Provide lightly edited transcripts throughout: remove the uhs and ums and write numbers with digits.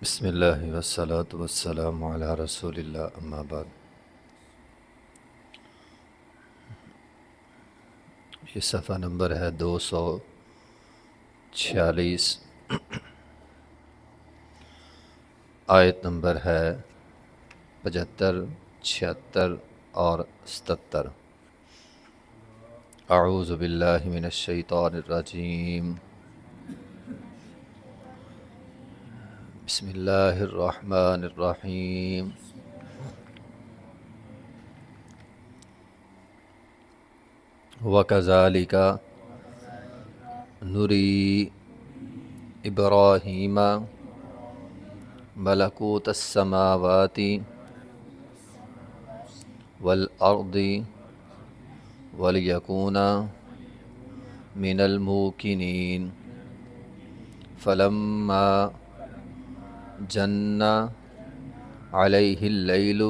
بسم اللہ والصلاة والسلام علی رسول اللہ اما بعد۔ یہ صفحہ نمبر ہے 246، آیت نمبر ہے 75، 76 اور 77۔ اعوذ باللہ من الشیطان الرجیم، بسم اللہ الرحمن الرحیم۔ وَكَذَلِكَ نُرِي إِبْرَاهِيمَ مَلَكُوتَ السَّمَاوَاتِ وَالْأَرْضِ وَلِيَكُونَ مِنَ الْمُوقِنِينَ فَلَمَّا جَنَّ عَلَيْهِ اللَّيْلُ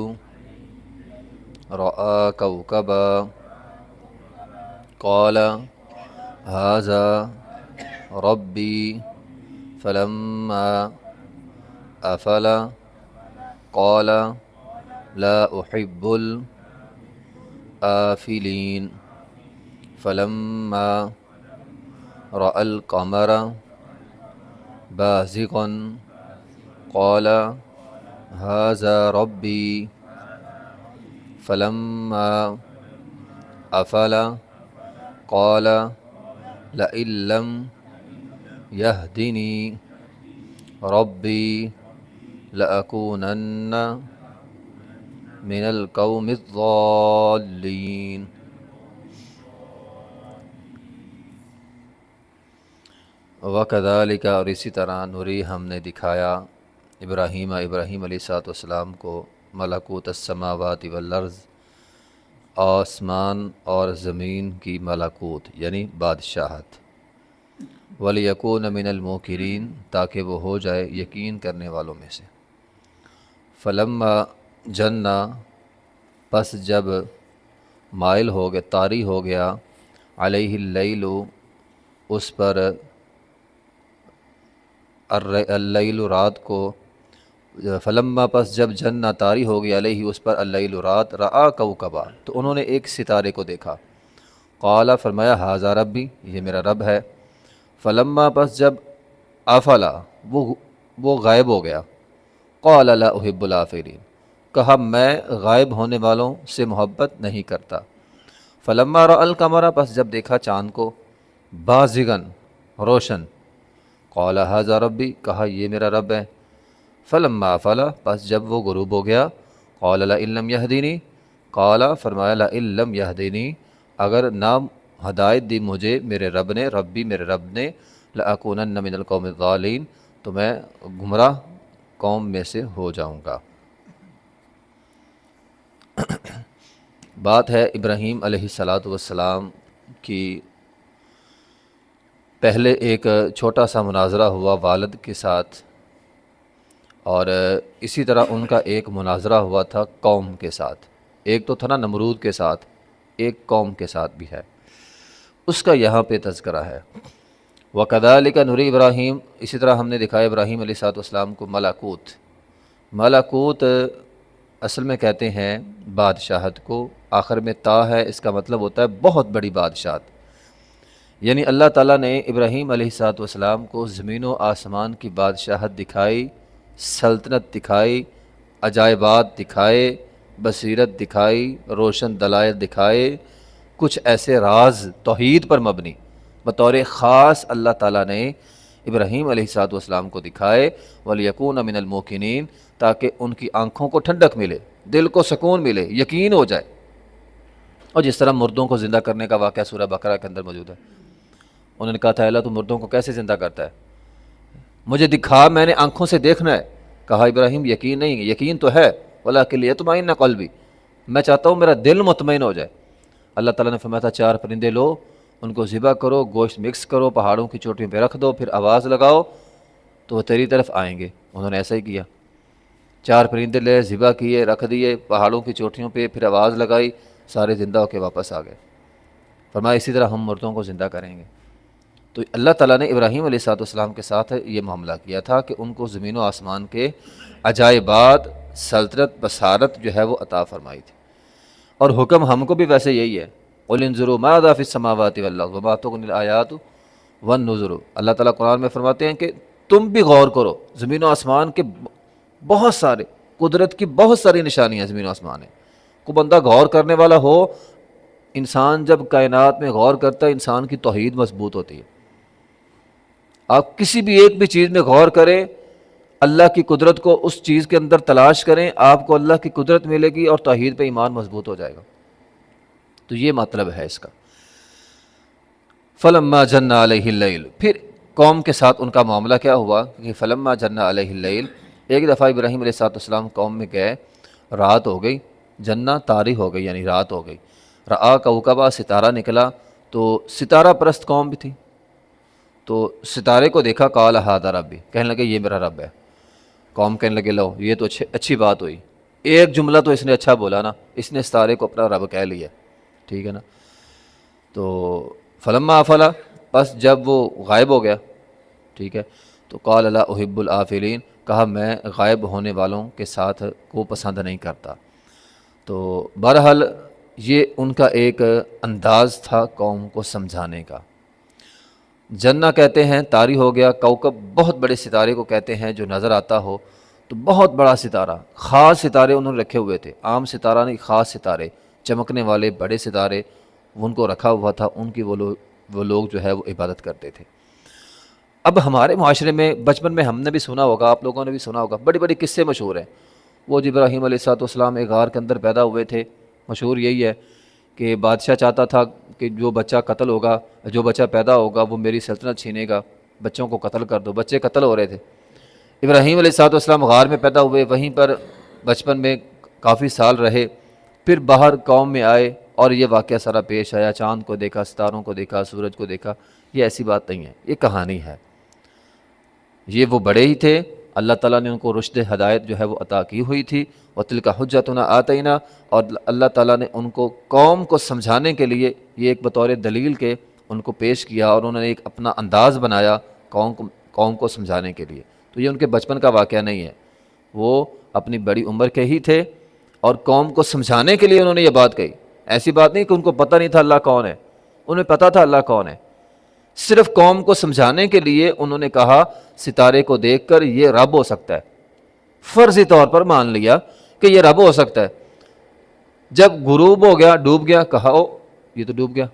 رَأَى كَوْكَبًا قال هذا ربي فلما أفل قال لا أحب الآفلين فلما رأى القمر بازغا قال هذا ربي فلما أفل قال لئن لم يهدني ربي لأكونن من القوم الضالين۔ وَكَذَلِكَ، اور اسی طرح نوری ہم نے دکھایا ابراہیم علیہ السلام کو ملکوت السماوات والارض، آسمان اور زمین کی ملکوت یعنی بادشاہت، وَلِيَكُونَ مِنَ الْمُوقِنِينَ، تاکہ وہ ہو جائے یقین کرنے والوں میں سے۔ فلما جنّا، پس جب مائل ہو گیا، طاری ہو گیا، علیہ اللیل، اس پر اللیل رات کو، فلما پس جب جنّا طاری ہو گیا، علیہ اس پر اللیل رات، رآ کوکبا، تو انہوں نے ایک ستارے کو دیکھا، قال فرمایا ھذا ربی، یہ میرا رب ہے، فلما پس جب افلا، وہ غائب ہو گیا، قال لا احب الافلین، کہا میں غائب ہونے والوں سے محبت نہیں کرتا، فلما رأى القمر، پس جب دیکھا چاند کو، بازغاً روشن، قال ھذا ربی، کہا یہ میرا رب ہے، فلما افلا، پس جب وہ غروب ہو گیا، قال لئن لم يهدنی، قال فرمایا لئن لم يهدنی، اگر نہ ہدایت دی مجھے میرے رب نے، ربی میرے رب نے، لأکونن من القوم الضالین، تو میں گمراہ قوم میں سے ہو جاؤں گا۔ بات ہے ابراہیم علیہ السلام کی، پہلے ایک چھوٹا سا مناظرہ ہوا والد کے ساتھ، اور اسی طرح ان کا ایک مناظرہ ہوا تھا قوم کے ساتھ، ایک تو تھا نا نمرود کے ساتھ، ایک قوم کے ساتھ بھی ہے، اس کا یہاں پہ تذکرہ ہے۔ وَكَذَلِكَ نُرِي إِبْرَاهِيمَ، اسی طرح ہم نے دکھایا ابراہیم علیہ السلام کو ملکوت۔ ملکوت اصل میں کہتے ہیں بادشاہت کو، آخر میں تا ہے، اس کا مطلب ہوتا ہے بہت بڑی بادشاہت، یعنی اللہ تعالیٰ نے ابراہیم علیہ السلام کو زمین و آسمان کی بادشاہت دکھائی، سلطنت دکھائی، عجائبات دکھائے، بصیرت دکھائی، روشن دلائل دکھائے، کچھ ایسے راز توحید پر مبنی بطور خاص اللہ تعالیٰ نے ابراہیم علیہ السلام کو دکھائے، وَلِيَكُونَ مِنَ الْمُوقِنِينَ، تاکہ ان کی آنکھوں کو ٹھنڈک ملے، دل کو سکون ملے، یقین ہو جائے۔ اور جس طرح مردوں کو زندہ کرنے کا واقعہ سورہ بقرہ کے اندر موجود ہے، انہوں نے کہا تھا اللہ تو مردوں کو کیسے زندہ کرتا ہے، مجھے دکھا، میں نے آنکھوں سے دیکھنا ہے۔ کہا ابراہیم یقین نہیں، یقین تو ہے، وَلَٰكِن لِيَطْمَئِنَّ قَلْبِي، میں چاہتا ہوں میرا دل مطمئن ہو جائے۔ اللہ تعالیٰ نے فرمایا تھا 4 پرندے لو، ان کو ذبح کرو، گوشت مکس کرو، پہاڑوں کی چوٹیوں پہ رکھ دو، پھر آواز لگاؤ تو وہ تیری طرف آئیں گے۔ انہوں نے ایسا ہی کیا، 4 پرندے لے، ذبح کیے، رکھ دیے پہاڑوں کی چوٹیوں پہ، پھر آواز لگائی، سارے زندہ ہو کے واپس آ گئے۔ فرمایا اسی طرح ہم مردوں کو زندہ کریں گے۔ تو اللہ تعالیٰ نے ابراہیم علیہ السلام کے ساتھ یہ معاملہ کیا تھا کہ ان کو زمین و آسمان کے عجائبات، سلطنت، بصارت جو ہے وہ عطا فرمائی تھی۔ اور حکم ہم کو بھی ویسے یہی ہے، قُلْ انظُرُوا ماذا فِي السَّمَاوَاتِ وَالْأَرْضِ وَمَا تُغْنِي الْآيَاتُ وَالنُّذُرُ۔ اللہ تعالیٰ قرآن میں فرماتے ہیں کہ تم بھی غور کرو، زمین و آسمان کے بہت سارے، قدرت کی بہت ساری نشانیاں زمین و آسمان ہیں۔ کوئی بندہ غور کرنے والا ہو، انسان جب کائنات میں غور کرتا ہے انسان کی توحید مضبوط ہوتی ہے۔ آپ کسی بھی ایک بھی چیز میں غور کریں، اللہ کی قدرت کو اس چیز کے اندر تلاش کریں، آپ کو اللہ کی قدرت ملے گی اور توحید پہ ایمان مضبوط ہو جائے گا۔ تو یہ مطلب ہے اس کا۔ فلما جن علیہ اللیل، پھر قوم کے ساتھ ان کا معاملہ کیا ہوا کہ فلما جن علیہ اللیل، ایک دفعہ ابراہیم علیہ السلام قوم میں گئے، رات ہو گئی، جنہ طاری ہو گئی یعنی رات ہو گئی، رآ کوکبا، ستارہ نکلا، تو ستارہ پرست قوم بھی تھی، تو ستارے کو دیکھا، قال ھذا ربی، کہنے لگے یہ میرا رب ہے۔ قوم کہنے لگے لو یہ تو اچھی بات ہوئی، ایک جملہ تو اس نے اچھا بولا نا، اس نے ستارے کو اپنا رب کہہ لیا، ٹھیک ہے نا۔ تو فلما افلا، بس جب وہ غائب ہو گیا، ٹھیک ہے، تو قال لا احب الآفلین، کہا میں غائب ہونے والوں کے ساتھ کو پسند نہیں کرتا۔ تو بہرحال یہ ان کا ایک انداز تھا قوم کو سمجھانے کا۔ جنہ کہتے ہیں طاری ہو گیا، کوکب بہت بڑے ستارے کو کہتے ہیں جو نظر آتا ہو، تو بہت بڑا ستارہ، خاص ستارے انہوں نے رکھے ہوئے تھے، عام ستارہ نہیں، خاص ستارے، چمکنے والے بڑے ستارے ان کو رکھا ہوا تھا، ان کی وہ لوگ جو ہے وہ عبادت کرتے تھے۔ اب ہمارے معاشرے میں بچپن میں ہم نے بھی سنا ہوگا، آپ لوگوں نے بھی سنا ہوگا، بڑی بڑی قصے مشہور ہیں۔ وہ جب ابراہیم علیہ السلام ایک غار کے اندر پیدا ہوئے تھے، مشہور یہی ہے کہ بادشاہ چاہتا تھا کہ جو بچہ قتل ہوگا، جو بچہ پیدا ہوگا وہ میری سلطنت چھینے گا، بچوں کو قتل کر دو، بچے قتل ہو رہے تھے۔ ابراہیم علیہ السلام غار میں پیدا ہوئے، وہیں پر بچپن میں کافی سال رہے، پھر باہر قوم میں آئے اور یہ واقعہ سارا پیش آیا، چاند کو دیکھا، ستاروں کو دیکھا، سورج کو دیکھا۔ یہ ایسی بات نہیں ہے، یہ کہانی ہے۔ یہ وہ بڑے ہی تھے، اللہ تعالیٰ نے ان کو رشد ہدایت جو ہے وہ عطا کی ہوئی تھی، وَتِلْكَ حُجَّتُنَا آتَيْنَا، اور اللہ تعالیٰ نے ان کو قوم کو سمجھانے کے لیے یہ ایک بطور دلیل کے ان کو پیش کیا، اور انہوں نے ایک اپنا انداز بنایا قوم کو سمجھانے کے لیے۔ تو یہ ان کے بچپن کا واقعہ نہیں ہے، وہ اپنی بڑی عمر کے ہی تھے اور قوم کو سمجھانے کے لیے انہوں نے یہ بات کہی۔ ایسی بات نہیں کہ ان کو پتہ نہیں تھا اللہ کون ہے، انہیں پتہ تھا اللہ کون ہے، صرف قوم کو سمجھانے کے لیے انہوں نے کہا ستارے کو دیکھ کر یہ رب ہو سکتا ہے، فرضی طور پر مان لیا کہ یہ رب ہو سکتا ہے۔ جب غروب ہو گیا، ڈوب گیا، کہا او یہ تو ڈوب گیا،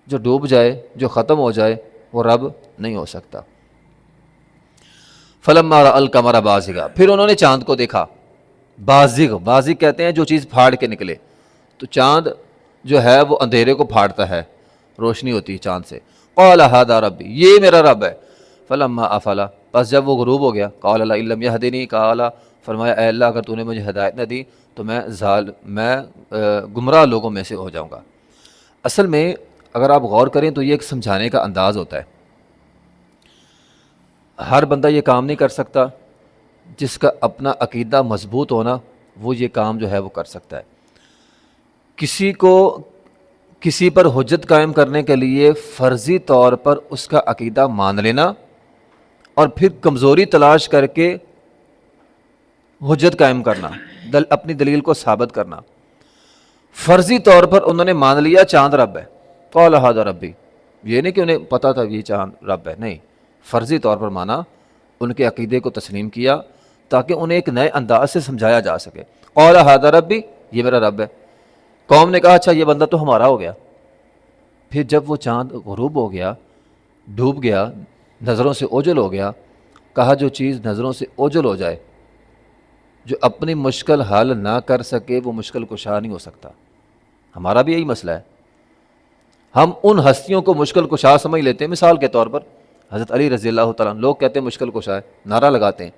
جو ڈوب جائے، جو ختم ہو جائے، وہ رب نہیں ہو سکتا۔ فلما رأى القمر بازغا، پھر انہوں نے چاند کو دیکھا، بازغ کہتے ہیں جو چیز پھاڑ کے نکلے، تو چاند جو ہے وہ اندھیرے کو پھاڑتا ہے، روشنی ہوتی ہے چاند سے۔ قال ھذا ربی، یہ میرا رب ہے۔ فلما افلا، بس جب وہ غروب ہو گیا، قال لئن لم يهدني، قال فرمایا اے اللہ اگر تو نے مجھے ہدایت نہ دی تو میں گمراہ لوگوں میں سے ہو جاؤں گا۔ اصل میں اگر آپ غور کریں تو یہ ایک سمجھانے کا انداز ہوتا ہے۔ ہر بندہ یہ کام نہیں کر سکتا، جس کا اپنا عقیدہ مضبوط ہونا وہ یہ کام جو ہے وہ کر سکتا ہے۔ کسی پر حجت قائم کرنے کے لیے فرضی طور پر اس کا عقیدہ مان لینا اور پھر کمزوری تلاش کر کے حجت قائم کرنا، اپنی دلیل کو ثابت کرنا۔ فرضی طور پر انہوں نے مان لیا چاند رب ہے، قال ھذا ربی، یہ نہیں کہ انہیں پتہ تھا یہ چاند رب ہے، نہیں، فرضی طور پر مانا، ان کے عقیدے کو تسلیم کیا تاکہ انہیں ایک نئے انداز سے سمجھایا جا سکے۔ قال ھذا ربی، یہ میرا رب ہے۔ قوم نے کہا اچھا یہ بندہ تو ہمارا ہو گیا۔ پھر جب وہ چاند غروب ہو گیا، ڈوب گیا، نظروں سے اوجھل ہو گیا، کہا جو چیز نظروں سے اوجھل ہو جائے، جو اپنی مشکل حل نہ کر سکے وہ مشکل کشا نہیں ہو سکتا۔ ہمارا بھی یہی مسئلہ ہے، ہم ان ہستیوں کو مشکل کشا سمجھ لیتے ہیں۔ مثال کے طور پر حضرت علی رضی اللہ تعالیٰ عنہ، لوگ کہتے ہیں مشکل کشا ہے، نعرہ لگاتے ہیں۔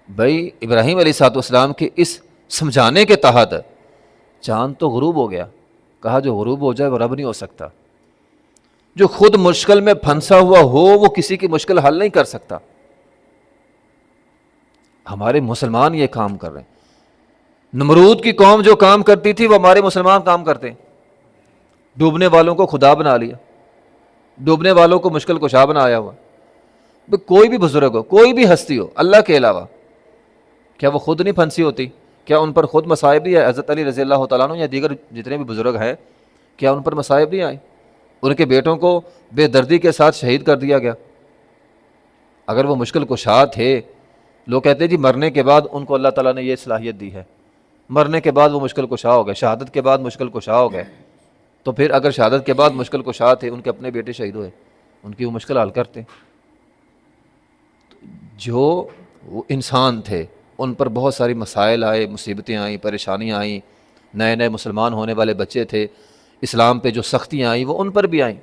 بھائی ابراہیم علیہ السلام کے اس سمجھانے کے تحت چاند تو غروب ہو گیا، کہا جو غروب ہو جائے وہ رب نہیں ہو سکتا۔ جو خود مشکل میں پھنسا ہوا ہو وہ کسی کی مشکل حل نہیں کر سکتا۔ ہمارے مسلمان یہ کام کر رہے ہیں۔ نمرود کی قوم جو کام کرتی تھی وہ ہمارے مسلمان کام کرتے ہیں، ڈوبنے والوں کو خدا بنا لیا، ڈوبنے والوں کو مشکل کشا بنایا ہوا۔ کوئی بھی بزرگ ہو، کوئی بھی ہستی ہو اللہ کے علاوہ، کیا وہ خود نہیں پھنسی ہوتی؟ کیا ان پر خود مصائب نہیں آئے؟ حضرت علی رضی اللہ تعالیٰ عنہ یا دیگر جتنے بھی بزرگ ہیں، کیا ان پر مصائب نہیں آئے؟ ان کے بیٹوں کو بے دردی کے ساتھ شہید کر دیا گیا۔ اگر وہ مشکل کشا تھے، لوگ کہتے ہیں جی مرنے کے بعد ان کو اللہ تعالیٰ نے یہ صلاحیت دی ہے، مرنے کے بعد وہ مشکل کشا ہو گئے، شہادت کے بعد مشکل کشا ہو گئے، تو پھر اگر شہادت کے بعد مشکل کشا تھے، ان کے اپنے بیٹے شہید ہوئے، ان کی وہ مشکل حل کرتے۔ جو وہ انسان تھے ان پر بہت ساری مسائل آئے، مصیبتیں آئیں، پریشانیاں آئیں، نئے نئے مسلمان ہونے والے بچے تھے، اسلام پہ جو سختیاں آئیں وہ ان پر بھی آئیں۔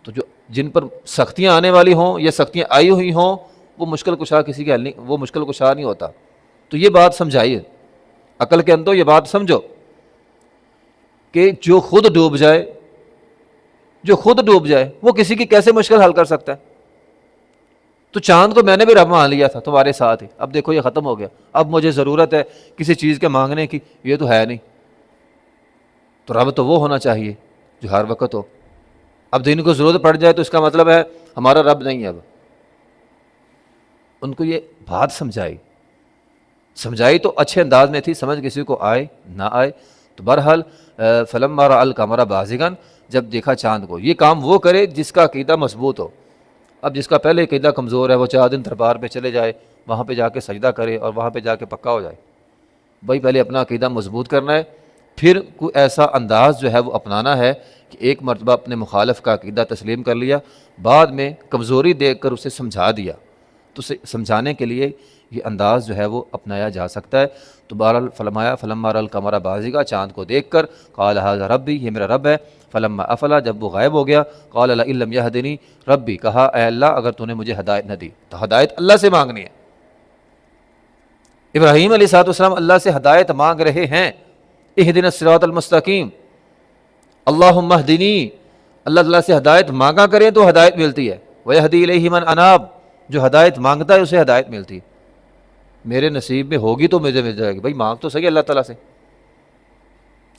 تو جو جن پر سختیاں آنے والی ہوں یا سختیاں آئی ہوئی ہوں، وہ مشکل کشا کسی کے حل نہیں، وہ مشکل کشا نہیں ہوتا۔ تو یہ بات سمجھائیے، عقل کے اندر یہ بات سمجھو کہ جو خود ڈوب جائے، جو خود ڈوب جائے وہ کسی کی کیسے مشکل حل کر سکتا ہے؟ تو چاند کو میں نے بھی رب مان لیا تھا تمہارے ساتھ ہی، اب دیکھو یہ ختم ہو گیا، اب مجھے ضرورت ہے کسی چیز کے مانگنے کی، یہ تو ہے نہیں۔ تو رب تو وہ ہونا چاہیے جو ہر وقت ہو۔ اب دین کو ضرورت پڑ جائے تو اس کا مطلب ہے ہمارا رب نہیں ہے۔ اب ان کو یہ بات سمجھائی تو اچھے انداز میں تھی، سمجھ کسی کو آئے نہ آئے۔ تو بہرحال فلما رأى القمر بازغا، جب دیکھا چاند کو، یہ کام وہ کرے جس کا عقیدہ مضبوط ہو۔ اب جس کا پہلے عقیدہ کمزور ہے وہ 4 دن دربار پہ چلے جائے، وہاں پہ جا کے سجدہ کرے اور وہاں پہ جا کے پکا ہو جائے۔ بھائی پہلے اپنا عقیدہ مضبوط کرنا ہے، پھر کوئی ایسا انداز جو ہے وہ اپنانا ہے کہ ایک مرتبہ اپنے مخالف کا عقیدہ تسلیم کر لیا، بعد میں کمزوری دیکھ کر اسے سمجھا دیا، تو اسے سمجھانے کے لیے یہ انداز جو ہے وہ اپنایا جا سکتا ہے۔ تو بہرحال فلما رأى القمر بازغا، چاند کو دیکھ کر قال ھذا ربی، یہ میرا رب ہے۔ فلما افلا، جب وہ غائب ہو گیا، قال لئن لم يهدنی ربی، کہا اے اللہ اگر تو نے مجھے ہدایت نہ دی۔ تو ہدایت اللہ سے مانگنی ہے۔ ابراہیم علیہ السلام اللہ سے ہدایت مانگ رہے ہیں، اہدنا الصراط المستقیم، اللہم اہدنی، اللہ تعالیٰ سے ہدایت مانگا کریں تو ہدایت ملتی ہے۔ ویہدی الیہ من اناب، جو ہدایت مانگتا ہے اسے ہدایت ملتی ہے۔ میرے نصیب میں ہوگی تو مجھے مل جائے گی، بھائی مانگ تو صحیح اللہ تعالیٰ سے۔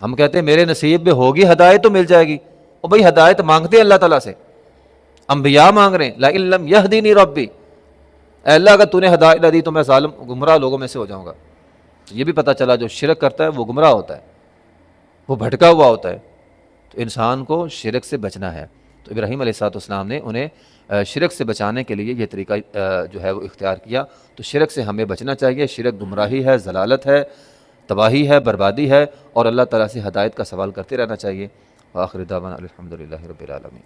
ہم کہتے ہیں میرے نصیب میں ہوگی ہدایت تو مل جائے گی، اور بھائی ہدایت مانگتے ہیں اللہ تعالیٰ سے، انبیاء مانگ رہے ہیں لئن لم یہدنی ربی، اے اللہ اگر تو نے ہدایت نہ دی تو میں ظالم گمراہ لوگوں میں سے ہو جاؤں گا۔ تو یہ بھی پتہ چلا جو شرک کرتا ہے وہ گمراہ ہوتا ہے، وہ بھٹکا ہوا ہوتا ہے۔ تو انسان کو شرک سے بچنا ہے۔ تو ابراہیم علیہ السلام نے انہیں شرک سے بچانے کے لیے یہ طریقہ جو ہے وہ اختیار کیا۔ تو شرک سے ہمیں بچنا چاہیے، شرک گمراہی ہے، ضلالت ہے، تباہی ہے، بربادی ہے، اور اللہ تعالیٰ سے ہدایت کا سوال کرتے رہنا چاہیے۔ وآخر دعوانا الحمدللہ رب العالمین۔